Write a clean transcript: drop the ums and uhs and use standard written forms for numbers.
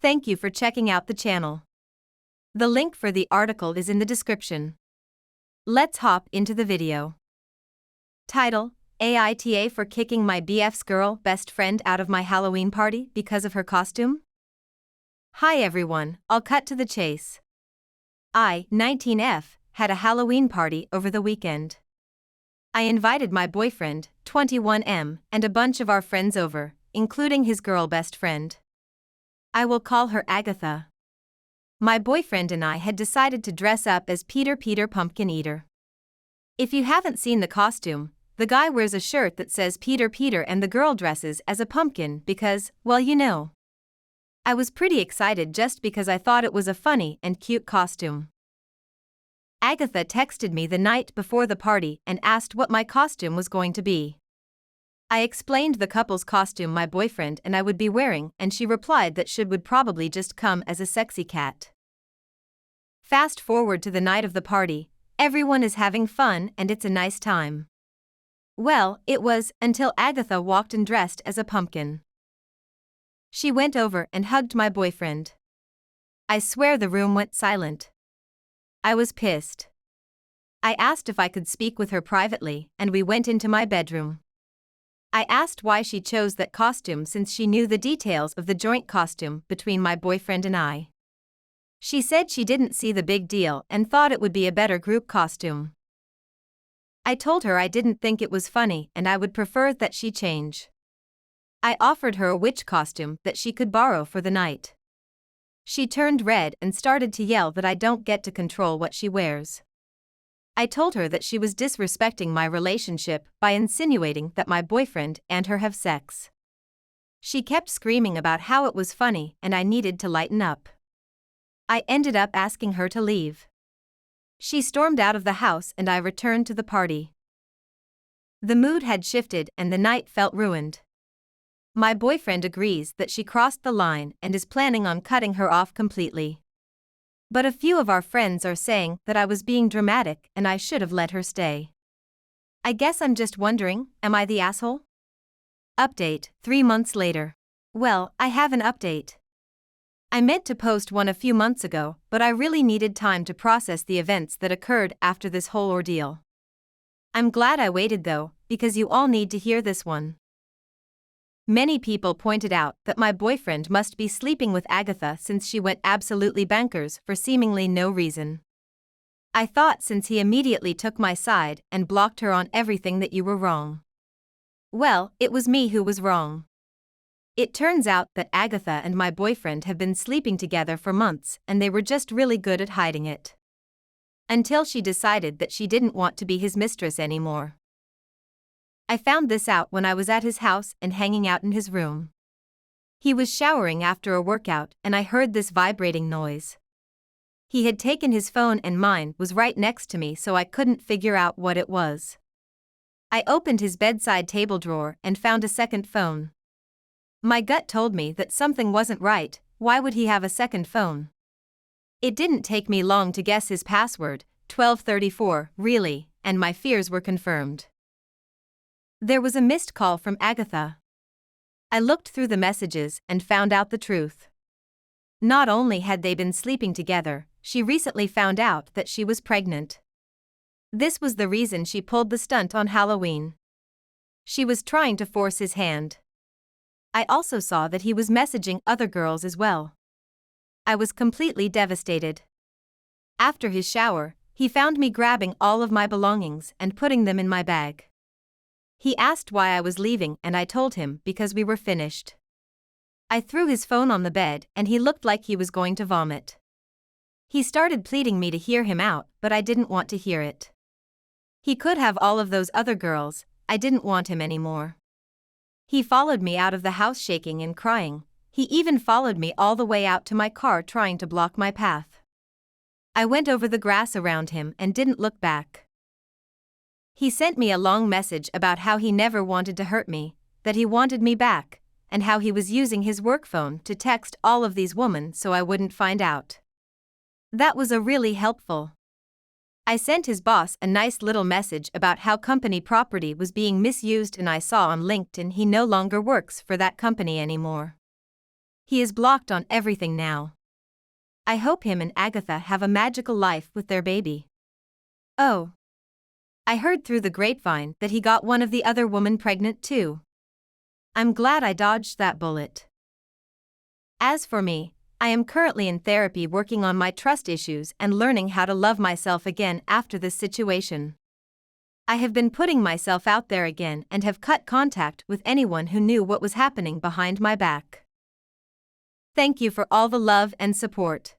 Thank you for checking out the channel. The link for the article is in the description. Let's hop into the video. Title: AITA for kicking my BF's girl best friend out of my Halloween party because of her costume? Hi everyone, I'll cut to the chase. I, 19F, had a Halloween party over the weekend. I invited my boyfriend, 21M, and a bunch of our friends over, including his girl best friend. I will call her Agatha. My boyfriend and I had decided to dress up as Peter Pumpkin Eater. If you haven't seen the costume, the guy wears a shirt that says Peter and the girl dresses as a pumpkin because, well, you know. I was pretty excited just because I thought it was a funny and cute costume. Agatha texted me the night before the party and asked what my costume was going to be. I explained the couple's costume my boyfriend and I would be wearing, and she replied that she would probably just come as a sexy cat. Fast forward to the night of the party, everyone is having fun and it's a nice time. Well, it was, until Agatha walked in dressed as a pumpkin. She went over and hugged my boyfriend. I swear the room went silent. I was pissed. I asked if I could speak with her privately, and we went into my bedroom. I asked why she chose that costume since she knew the details of the joint costume between my boyfriend and I. She said she didn't see the big deal and thought it would be a better group costume. I told her I didn't think it was funny and I would prefer that she change. I offered her a witch costume that she could borrow for the night. She turned red and started to yell that I don't get to control what she wears. I told her that she was disrespecting my relationship by insinuating that my boyfriend and her have sex. She kept screaming about how it was funny and I needed to lighten up. I ended up asking her to leave. She stormed out of the house and I returned to the party. The mood had shifted and the night felt ruined. My boyfriend agrees that she crossed the line and is planning on cutting her off completely. But a few of our friends are saying that I was being dramatic and I should have let her stay. I guess I'm just wondering, am I the asshole? Update, 3 months later. Well, I have an update. I meant to post one a few months ago, but I really needed time to process the events that occurred after this whole ordeal. I'm glad I waited though, because you all need to hear this one. Many people pointed out that my boyfriend must be sleeping with Agatha since she went absolutely bonkers for seemingly no reason. I thought since he immediately took my side and blocked her on everything that you were wrong. Well, it was me who was wrong. It turns out that Agatha and my boyfriend have been sleeping together for months and they were just really good at hiding it. Until she decided that she didn't want to be his mistress anymore. I found this out when I was at his house and hanging out in his room. He was showering after a workout and I heard this vibrating noise. He had taken his phone and mine was right next to me so I couldn't figure out what it was. I opened his bedside table drawer and found a second phone. My gut told me that something wasn't right. Why would he have a second phone? It didn't take me long to guess his password, 1234, really, and my fears were confirmed. There was a missed call from Agatha. I looked through the messages and found out the truth. Not only had they been sleeping together, she recently found out that she was pregnant. This was the reason she pulled the stunt on Halloween. She was trying to force his hand. I also saw that he was messaging other girls as well. I was completely devastated. After his shower, he found me grabbing all of my belongings and putting them in my bag. He asked why I was leaving and I told him because we were finished. I threw his phone on the bed and he looked like he was going to vomit. He started pleading me to hear him out, but I didn't want to hear it. He could have all of those other girls, I didn't want him anymore. He followed me out of the house shaking and crying. He even followed me all the way out to my car trying to block my path. I went over the grass around him and didn't look back. He sent me a long message about how he never wanted to hurt me, that he wanted me back, and how he was using his work phone to text all of these women so I wouldn't find out. That was a really helpful. I sent his boss a nice little message about how company property was being misused and I saw on LinkedIn he no longer works for that company anymore. He is blocked on everything now. I hope him and Agatha have a magical life with their baby. Oh. I heard through the grapevine that he got one of the other woman pregnant too. I'm glad I dodged that bullet. As for me, I am currently in therapy working on my trust issues and learning how to love myself again after this situation. I have been putting myself out there again and have cut contact with anyone who knew what was happening behind my back. Thank you for all the love and support.